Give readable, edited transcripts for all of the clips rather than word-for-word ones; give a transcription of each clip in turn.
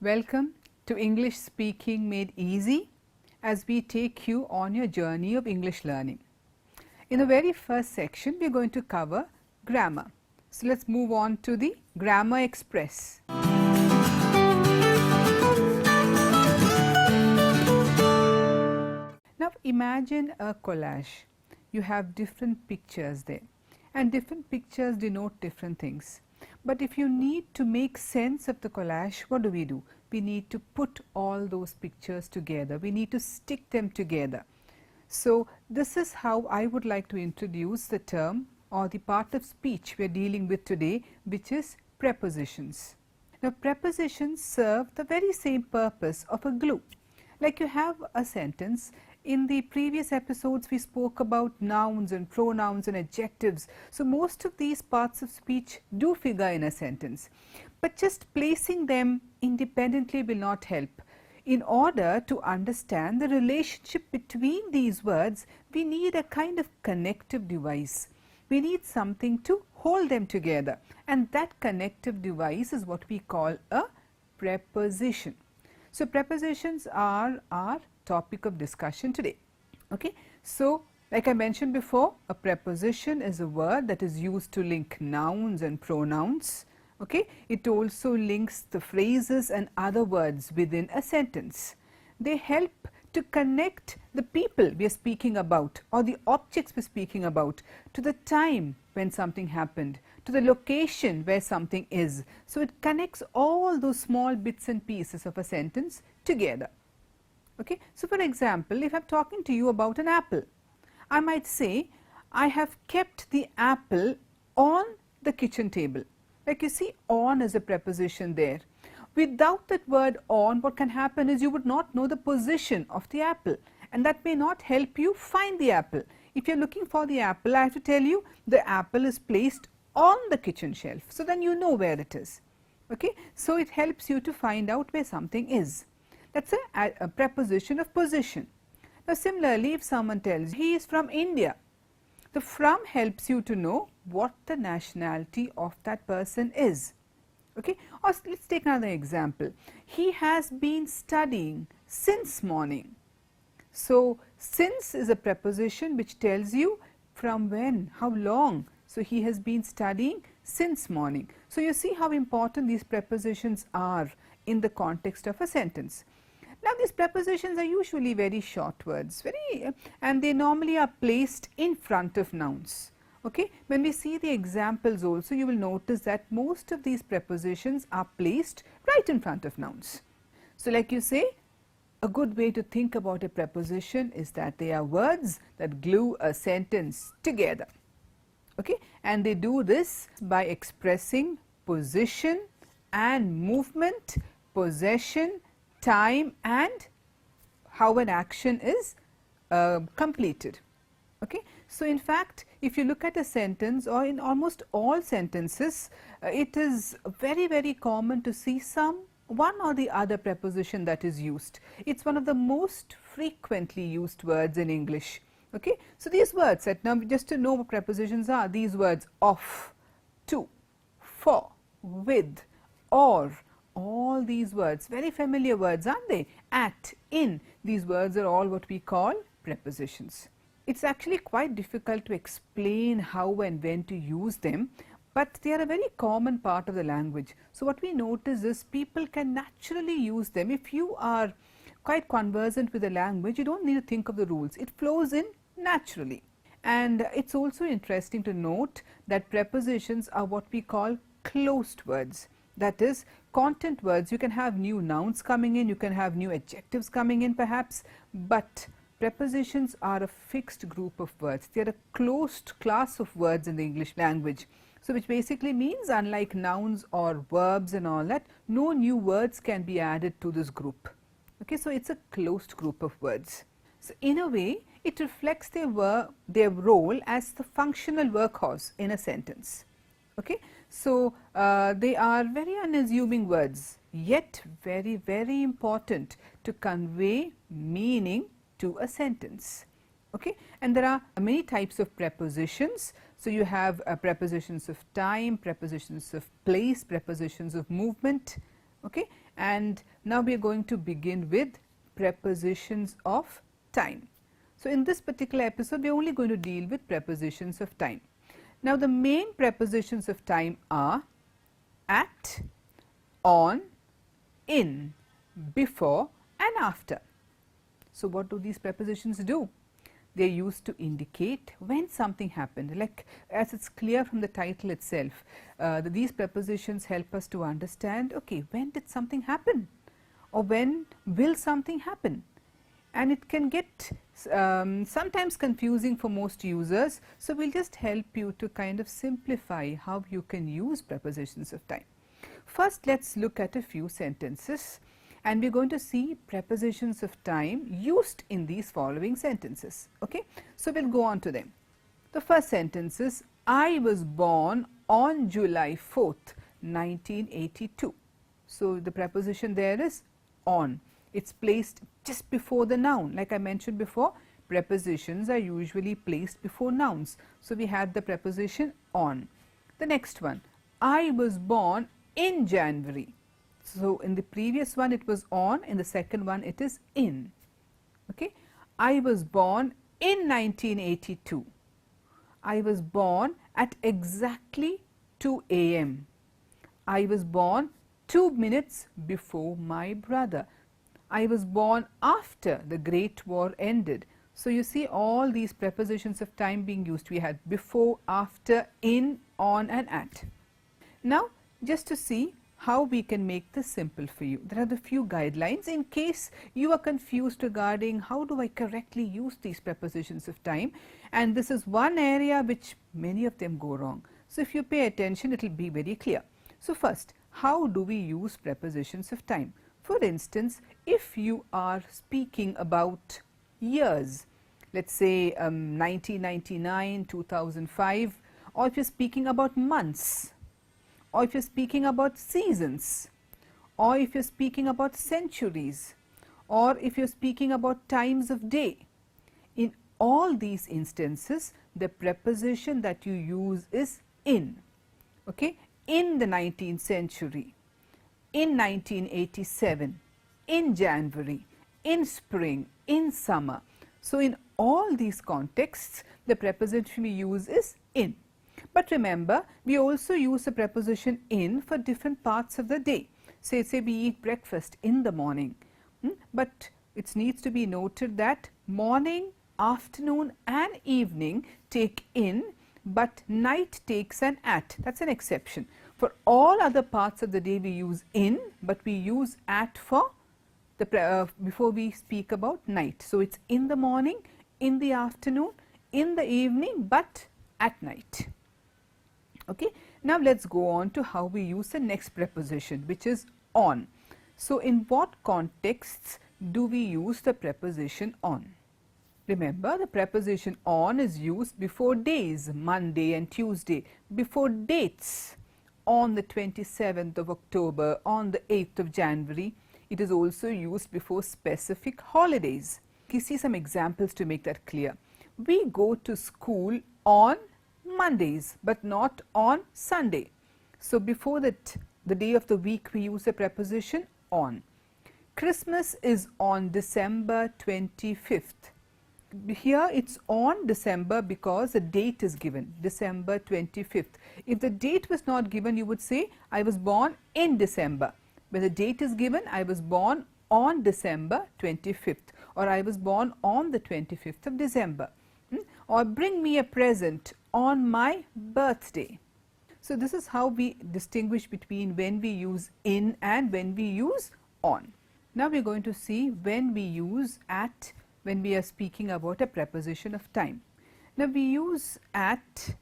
Welcome to English Speaking Made Easy as we take you on your journey of English learning. In the very first section, we are going to cover grammar. So, let us move on to the Grammar Express. Now, imagine a collage. You have different pictures there, and different pictures denote different things. But if you need to make sense of the collage, what do? We need to put all those pictures together. We need to stick them together. So, this is how I would like to introduce the term or the part of speech we are dealing with today, which is prepositions. Now, prepositions serve the very same purpose of a glue. Like you have a sentence. In the previous episodes, we spoke about nouns and pronouns and adjectives. So, most of these parts of speech do figure in a sentence, but just placing them independently will not help. In order to understand the relationship between these words, we need a kind of connective device. We need something to hold them together, and that connective device is what we call a preposition. So, prepositions are our topic of discussion today. Okay. So, like I mentioned before, a preposition is a word that is used to link nouns and pronouns. Okay. It also links the phrases and other words within a sentence. They help to connect the people we are speaking about or the objects we are speaking about to the time when something happened, to the location where something is. So, it connects all those small bits and pieces of a sentence together. Okay. So, for example, if I am talking to you about an apple, I might say, I have kept the apple on the kitchen table. Like you see, on is a preposition there. Without that word on, what can happen is you would not know the position of the apple, and that may not help you find the apple. If you are looking for the apple, I have to tell you the apple is placed on the kitchen shelf. So, then you know where it is. Okay. So, it helps you to find out where something is. That is a preposition of position. Now, similarly, if someone tells you he is from India, the from helps you to know what the nationality of that person is. Okay. Or let us take another example. He has been studying since morning. So, since is a preposition which tells you from when, how long. So, he has been studying since morning. So, you see how important these prepositions are in the context of a sentence. Now, these prepositions are usually very short words, and they normally are placed in front of nouns. Okay. When we see the examples also, you will notice that most of these prepositions are placed right in front of nouns. So, like you say, a good way to think about a preposition is that they are words that glue a sentence together. Okay. And they do this by expressing position and movement, possession, time, and how an action is completed. Okay. So, in fact, if you look at a sentence or in almost all sentences, it is very common to see one or the other preposition that is used. It is one of the most frequently used words in English. Okay. So, these words, now just to know what prepositions are, these words of, to, for, with, or, all these words, very familiar words, aren't they? At, in, these words are all what we call prepositions. It is actually quite difficult to explain how and when to use them, but they are a very common part of the language. So, what we notice is people can naturally use them. If you are quite conversant with the language, you do not need to think of the rules. It flows in naturally. And it is also interesting to note that prepositions are what we call closed words. That is, content words. You can have new nouns coming in, you can have new adjectives coming in perhaps, but prepositions are a fixed group of words. They are a closed class of words in the English language. So, which basically means, unlike nouns or verbs and all that, no new words can be added to this group. Okay. So, it is a closed group of words. So, in a way, it reflects their role as the functional workhorse in a sentence. Okay. So, they are very unassuming words, yet very important to convey meaning to a sentence. Okay. And there are many types of prepositions. So, you have prepositions of time, prepositions of place, prepositions of movement. Okay. and now we are going to begin with prepositions of time. So, in this particular episode we are only going to deal with prepositions of time. Now, the main prepositions of time are at, on, in, before and after. So, what do these prepositions do? They are used to indicate when something happened, like as it is clear from the title itself. These prepositions help us to understand, okay, when did something happen or when will something happen, and it can get sometimes confusing for most users. So, we will just help you to kind of simplify how you can use prepositions of time. First, let us look at a few sentences, and we are going to see prepositions of time used in these following sentences. Okay? So, we will go on to them. The first sentence is, I was born on July 4th, 1982. So, the preposition there is on. It is placed just before the noun. Like I mentioned before, prepositions are usually placed before nouns. So, we had the preposition on. The next one, I was born in January. So, in the previous one it was on, in the second one it is in. Okay. I was born in 1982. I was born at exactly 2 a.m. I was born 2 minutes before my brother. I was born after the Great War ended. So, you see all these prepositions of time being used. We had before, after, in, on and at. Now, just to see how we can make this simple for you, there are the few guidelines in case you are confused regarding how do I correctly use these prepositions of time, and this is one area which many of them go wrong. So, if you pay attention, it will be very clear. So, first, how do we use prepositions of time? For instance, if you are speaking about years, let us say 1999, 2005, or if you are speaking about months, or if you are speaking about seasons, or if you are speaking about centuries, or if you are speaking about times of day. In all these instances, the preposition that you use is in. Okay? In the 19th century, in 1987, in January, in spring, in summer. So, in all these contexts, the preposition we use is in. But remember, we also use the preposition in for different parts of the day. Say we eat breakfast in the morning, but it needs to be noted that morning, afternoon and evening take in, but night takes an at. That is an exception. For all other parts of the day we use in, but we use at for the before we speak about night. So, it is in the morning, in the afternoon, in the evening, but at night. Okay. Now, let us go on to how we use the next preposition, which is on. So, in what contexts do we use the preposition on? Remember, the preposition on is used before days, Monday and Tuesday, before dates, on the 27th of October, on the 8th of January. It is also used before specific holidays. You see some examples to make that clear. We go to school on Mondays, but not on Sunday. So, before that, the day of the week, we use the preposition on. Christmas is on December 25th. Here it is on December because the date is given, December 25th. If the date was not given, you would say I was born in December. When the date is given, I was born on December 25th, or I was born on the 25th of December, or bring me a present on my birthday. So, this is how we distinguish between when we use in and when we use on. Now, we are going to see when we use at when we are speaking about a preposition of time. Now, we use at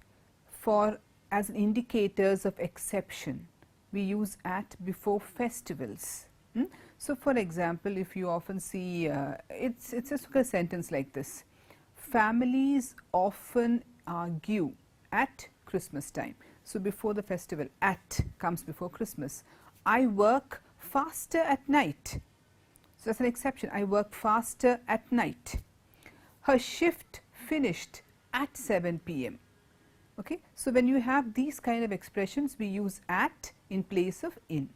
for as indicators of exception. We use at before festivals. So, for example, if you often see, it's just a sentence like this: families often argue at Christmas time. So, before the festival, at comes before Christmas. I work faster at night. So, that is an exception. I work faster at night. Her shift finished at 7 p.m. Okay. So, when you have these kind of expressions, we use at in place of in.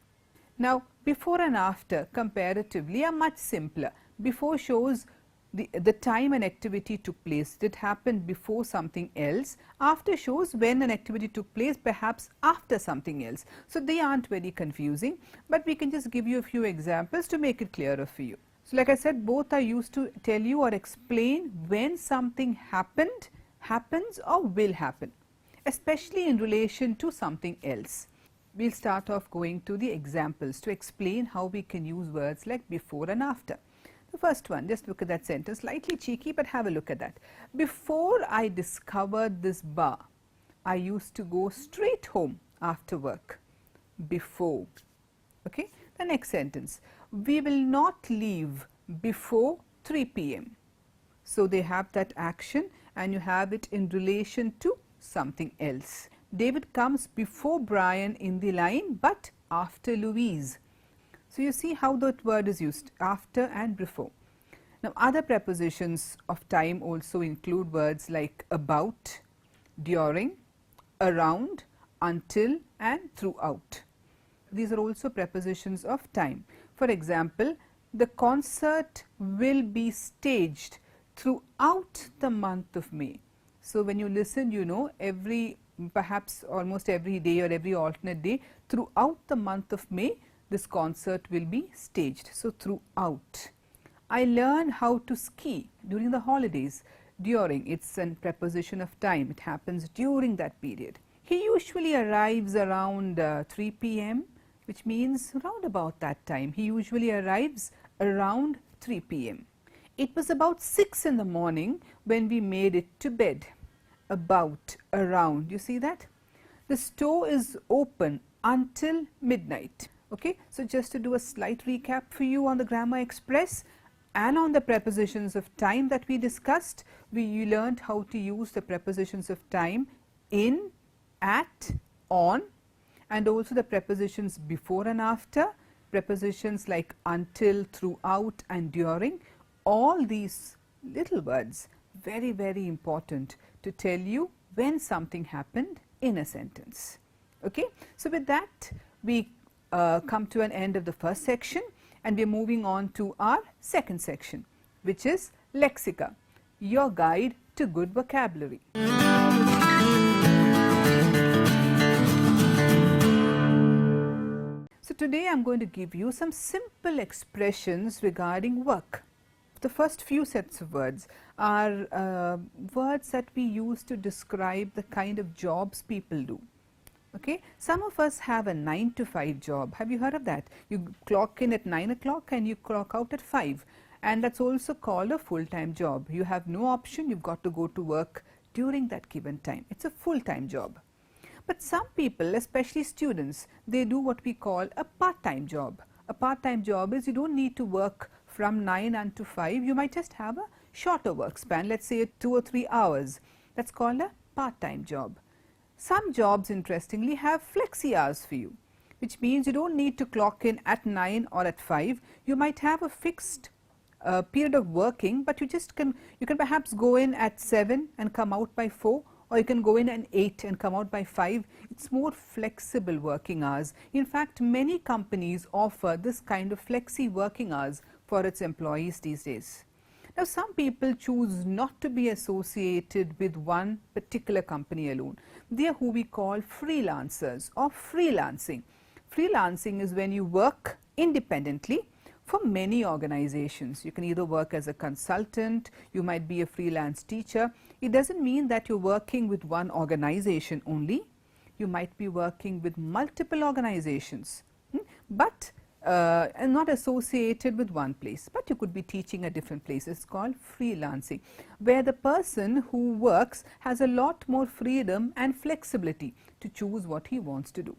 Now, Before and after comparatively are much simpler. Before shows the time an activity took place. It happened before something else. After shows when an activity took place, perhaps after something else. So they aren't very confusing, but we can just give you a few examples to make it clearer for you. So like I said, both are used to tell you or explain when something happened, happens or will happen, especially in relation to something else. We'll start off going to the examples to explain how we can use words like before and after. The first one, just look at that sentence, slightly cheeky, but have a look at that. Before I discovered this bar, I used to go straight home after work. Before. Okay. The next sentence, we will not leave before 3 p.m. So they have that action and you have it in relation to something else. David comes before Brian in the line, but after Louise. So you see how that word is used, after and before. Now other prepositions of time also include words like about, during, around, until and throughout. These are also prepositions of time. For example, the concert will be staged throughout the month of May. So when you listen, you know, perhaps almost every day or every alternate day throughout the month of May, this concert will be staged. So throughout. I learn how to ski during the holidays. During, it's a preposition of time. It happens during that period. He usually arrives around 3 p.m. which means round about that time. He usually arrives around 3 p.m. It was about 6 in the morning when we made it to bed. About, around, you see that? The store is open until midnight. Okay, so just to do a slight recap for you on the Grammar Express and on the prepositions of time that we discussed, we learned how to use the prepositions of time in, at, on, and also the prepositions before and after, prepositions like until, throughout and during. All these little words, very, very important to tell you when something happened in a sentence. Okay, so with that we come to an end of the first section and we are moving on to our second section, which is Lexica, your guide to good vocabulary. So today I am going to give you some simple expressions regarding work. The first few sets of words are words that we use to describe the kind of jobs people do. Okay, some of us have a 9 to 5 job. Have you heard of that? You clock in at 9 o'clock and you clock out at 5, and that's also called a full-time job. You have no option, you've got to go to work during that given time. It's a full-time job. But some people, especially students, they do what we call a part-time job. A part-time job is you don't need to work from 9 until 5. You might just have a shorter work span, let's say 2 or 3 hours. That's called a part-time job. Some jobs, interestingly, have flexi hours for you, which means you don't need to clock in at 9 or at 5. You might have a fixed period of working, but you can perhaps go in at 7 and come out by 4, or you can go in at 8 and come out by 5. It's more flexible working hours. In fact, many companies offer this kind of flexi working hours for its employees these days. Now, some people choose not to be associated with one particular company alone. They are who we call freelancers or freelancing. Freelancing is when you work independently for many organizations. You can either work as a consultant, you might be a freelance teacher. It doesn't mean that you're working with one organization only. You might be working with multiple organizations, but and not associated with one place, but you could be teaching at different places. It's called freelancing, where the person who works has a lot more freedom and flexibility to choose what he wants to do.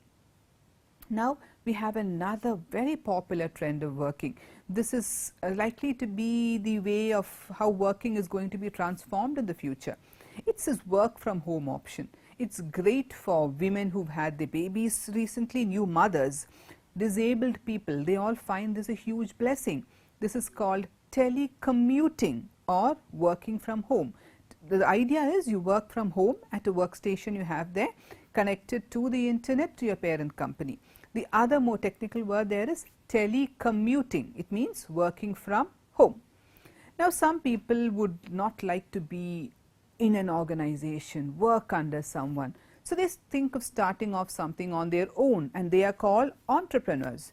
Now we have another very popular trend of working. This is likely to be the way of how working is going to be transformed in the future. It's this work from home option. It's great for women who've had their babies recently, new mothers, disabled people. They all find this a huge blessing. This is called telecommuting or working from home. The idea is you work from home at a workstation you have there, connected to the internet to your parent company. The other more technical word there is telecommuting. It means working from home. Now, some people would not like to be in an organization, work under someone. So, they think of starting off something on their own, and they are called entrepreneurs.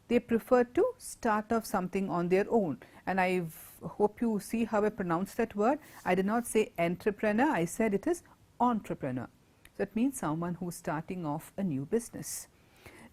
They prefer to start off something on their own, and I hope you see how I pronounce that word. I did not say entrepreneur, I said it is entrepreneur. So, it means someone who is starting off a new business.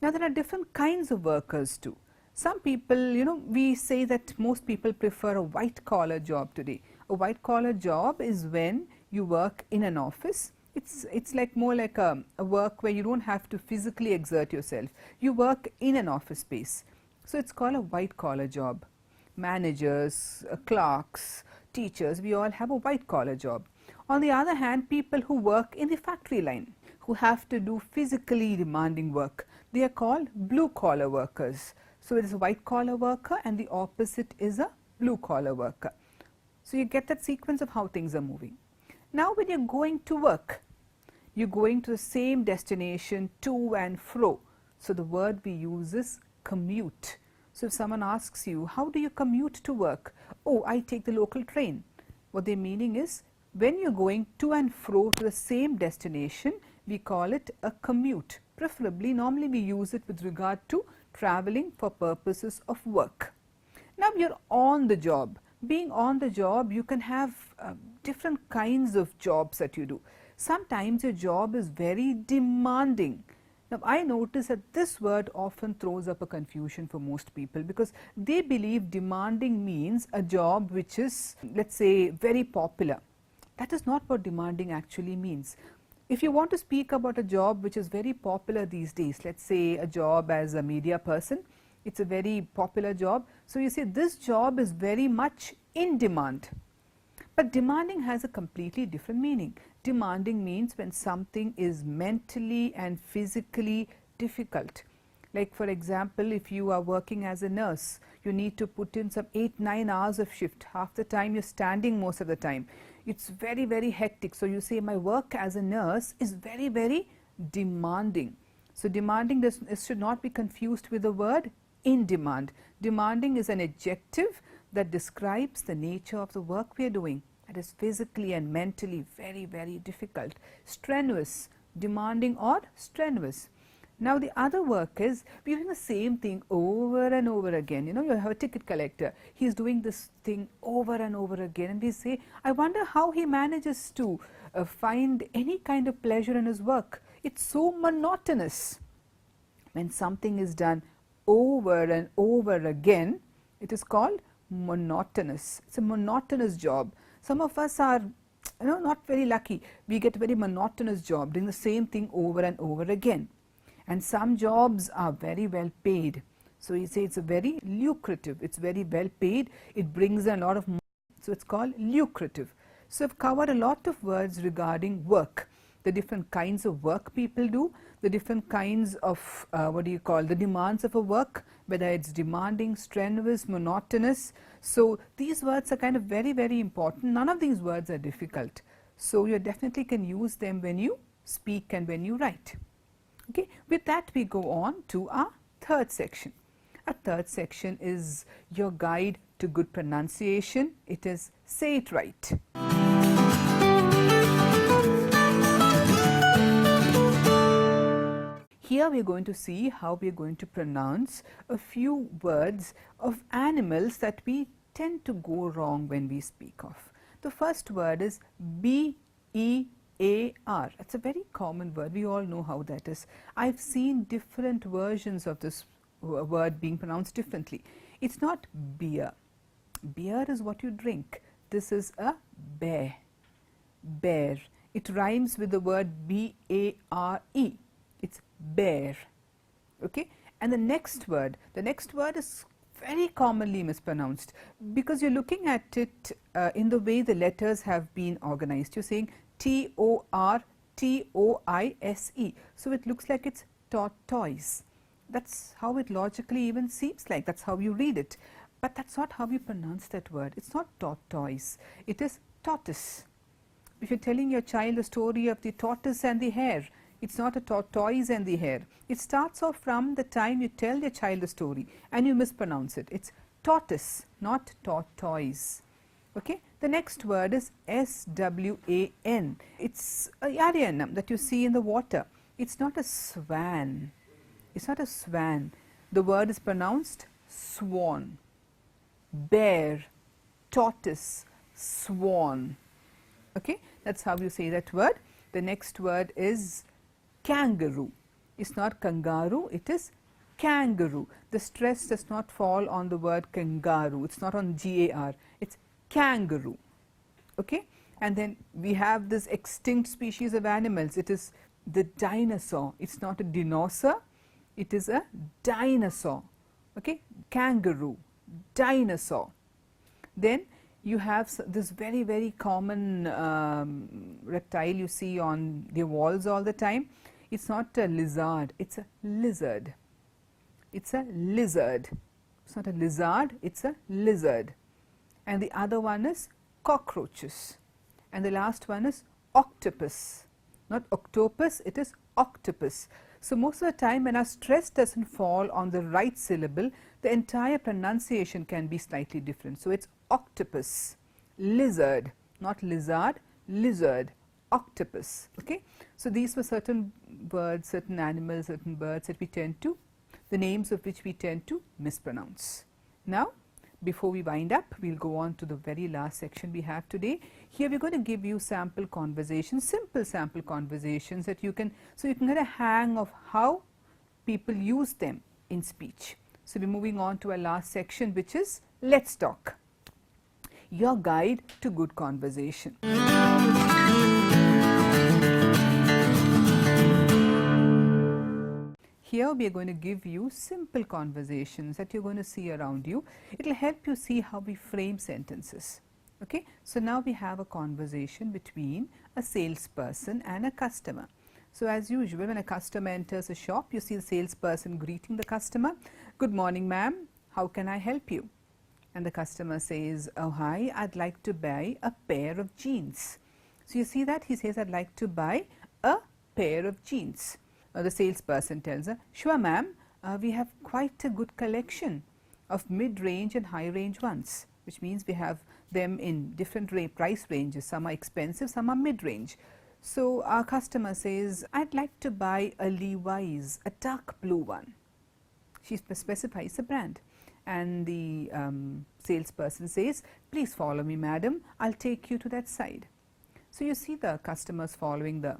Now, there are different kinds of workers too. Some people, we say that most people prefer a white collar job today. A white collar job is when you work in an office. It's like more like a work where you don't have to physically exert yourself. You work in an office space. So, it's called a white collar job. Managers, clerks, teachers, we all have a white collar job. On the other hand, people who work in the factory line, who have to do physically demanding work, they are called blue collar workers. So, it is a white collar worker and the opposite is a blue collar worker. So, you get that sequence of how things are moving. Now, when you are going to work, you are going to the same destination to and fro. So, the word we use is commute. So, if someone asks you, how do you commute to work? Oh, I take the local train. What they are meaning is, when you are going to and fro to the same destination, we call it a commute. Preferably, normally we use it with regard to traveling for purposes of work. Now, you are on the job. Being on the job, you can have different kinds of jobs that you do. Sometimes your job is very demanding. Now, I notice that this word often throws up a confusion for most people, because they believe demanding means a job which is, let's say, very popular. That is not what demanding actually means. If you want to speak about a job which is very popular these days, let's say a job as a media person, it's a very popular job. So, you say this job is very much in demand. But demanding has a completely different meaning. Demanding means when something is mentally and physically difficult. Like, for example, if you are working as a nurse, you need to put in some 8-9 hours of shift. Half the time you are standing, most of the time. It's very, very hectic. So, you say my work as a nurse is very, very demanding. So, demanding should not be confused with the word in demand. Demanding is an adjective that describes the nature of the work we are doing. That is physically and mentally very, very difficult. Strenuous, demanding or strenuous. Now, the other work is we are doing the same thing over and over again. You have a ticket collector. He is doing this thing over and over again, and we say, I wonder how he manages to find any kind of pleasure in his work. It's so monotonous. When something is done over and over again, it is called monotonous. It's a monotonous job. Some of us are not very lucky. We get a very monotonous job doing the same thing over and over again. And some jobs are very well paid. So, you say it's a very lucrative, it's very well paid, it brings a lot of money. So, it's called lucrative. So, I've covered a lot of words regarding work, the different kinds of work people do, the different kinds of the demands of a work, whether it's demanding, strenuous, monotonous. So, these words are kind of very, very important. None of these words are difficult. So, you definitely can use them when you speak and when you write. Okay. With that, we go on to our third section. Our third section is your guide to good pronunciation. It is Say It Right. Here we are going to see how we are going to pronounce a few words of animals that we tend to go wrong when we speak of. The first word is B-E-A-R. It's a very common word. We all know how that is. I've seen different versions of this word being pronounced differently. It's not beer. Beer is what you drink. This is a bear. Bear. It rhymes with the word B-A-R-E. It's bear. Okay. And the next word is very commonly mispronounced because you're looking at it in the way the letters have been organized. You're saying T-O-R-T-O-I-S-E. So, it looks like it's tortoise. That's how it logically even seems like. That's how you read it. But that's not how you pronounce that word. It's not tortoise. It is tortoise. If you're telling your child the story of the tortoise and the hare, It's not a tortoise and the hare. It starts off from the time you tell your child a story and you mispronounce it. It's tortoise, not tortoise. Okay. The next word is S-W-A-N. It's a Aryanam that you see in the water. It's not a swan. It's not a swan. The word is pronounced swan. Bear, tortoise, swan. Okay. That's how you say that word. The next word is kangaroo. It's not kangaroo, it is kangaroo. The stress does not fall on the word kangaroo. It's not on G-A-R. It's kangaroo. Okay. And then we have this extinct species of animals. It is the dinosaur. It's not a dinosaur. It is a dinosaur. Okay. Kangaroo, dinosaur. Then you have this very, very common reptile you see on the walls all the time. It's not a lizard, it's a lizard. It's a lizard. It's not a lizard, it's a lizard. And the other one is cockroaches. And the last one is octopus. Not octopus, it is octopus. So most of the time when our stress doesn't fall on the right syllable, the entire pronunciation can be slightly different. So it's octopus, lizard, not lizard, lizard, octopus. Okay. So these were certain birds, certain animals, certain birds that we tend to, the names of which we tend to mispronounce. Now, before we wind up, we'll go on to the very last section we have today. Here we're going to give you sample conversations, simple sample conversations that you can, so you can get a hang of how people use them in speech. So we're moving on to our last section, which is Let's Talk, your guide to good conversation. Here we are going to give you simple conversations that you're going to see around you. It will help you see how we frame sentences. Okay. So now we have a conversation between a salesperson and a customer. So as usual, when a customer enters a shop, you see the salesperson greeting the customer. Good morning, ma'am. How can I help you? And the customer says, oh hi, I'd like to buy a pair of jeans. So you see that he says, I'd like to buy a pair of jeans. The salesperson tells her, sure ma'am, we have quite a good collection of mid-range and high-range ones, which means we have them in different price ranges. Some are expensive, some are mid-range. So our customer says, I'd like to buy a Levi's, a dark blue one. She specifies the brand. And the salesperson says, please follow me madam, I'll take you to that side. So you see the customers following the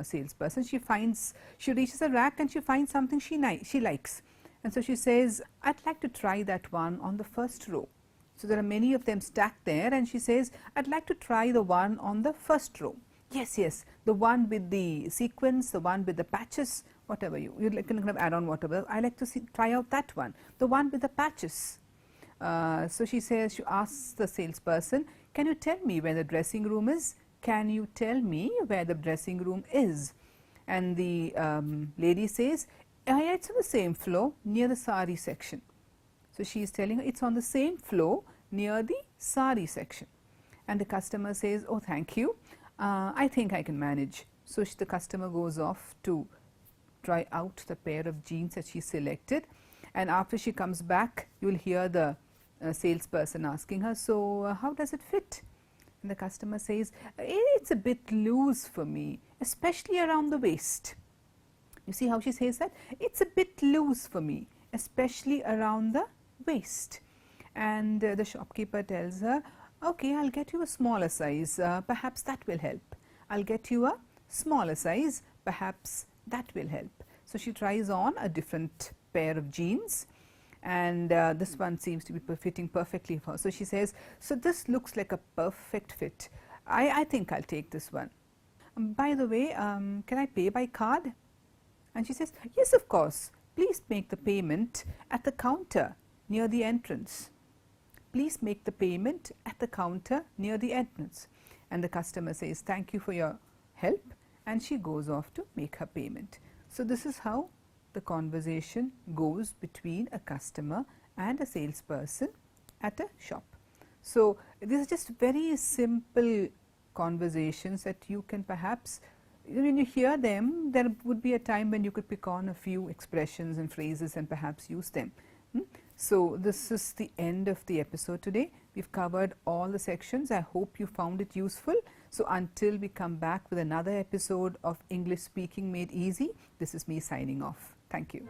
salesperson. She reaches a rack and she finds something she likes. And so she says, I'd like to try that one on the first row. So there are many of them stacked there and she says, I'd like to try the one on the first row. Yes, yes, the one with the sequins, the one with the patches, whatever you can kind of add on whatever. I like to try out that one, the one with the patches. So she asks the salesperson, can you tell me where the dressing room is? Can you tell me where the dressing room is? And the lady says, yeah, it's on the same floor near the sari section. So she is telling her it's on the same floor near the sari section. And the customer says, oh, thank you. I think I can manage. So the customer goes off to try out the pair of jeans that she selected. And after she comes back, you will hear the salesperson asking her, so how does it fit? And the customer says, it's a bit loose for me, especially around the waist. You see how she says that? It's a bit loose for me, especially around the waist. And the shopkeeper tells her, okay, I'll get you a smaller size, perhaps that will help. I'll get you a smaller size, perhaps that will help. So she tries on a different pair of jeans. And this one seems to be fitting perfectly for her. So she says, so this looks like a perfect fit. I think I'll take this one. By the way, can I pay by card? And she says, yes, of course. Please make the payment at the counter near the entrance. Please make the payment at the counter near the entrance. And the customer says, thank you for your help. And she goes off to make her payment. So this is how the conversation goes between a customer and a salesperson at a shop. So these are just very simple conversations that you can perhaps when you hear them, there would be a time when you could pick on a few expressions and phrases and perhaps use them. So this is the end of the episode today. We've covered all the sections. I hope you found it useful. So until we come back with another episode of English Speaking Made Easy, this is me signing off. Thank you.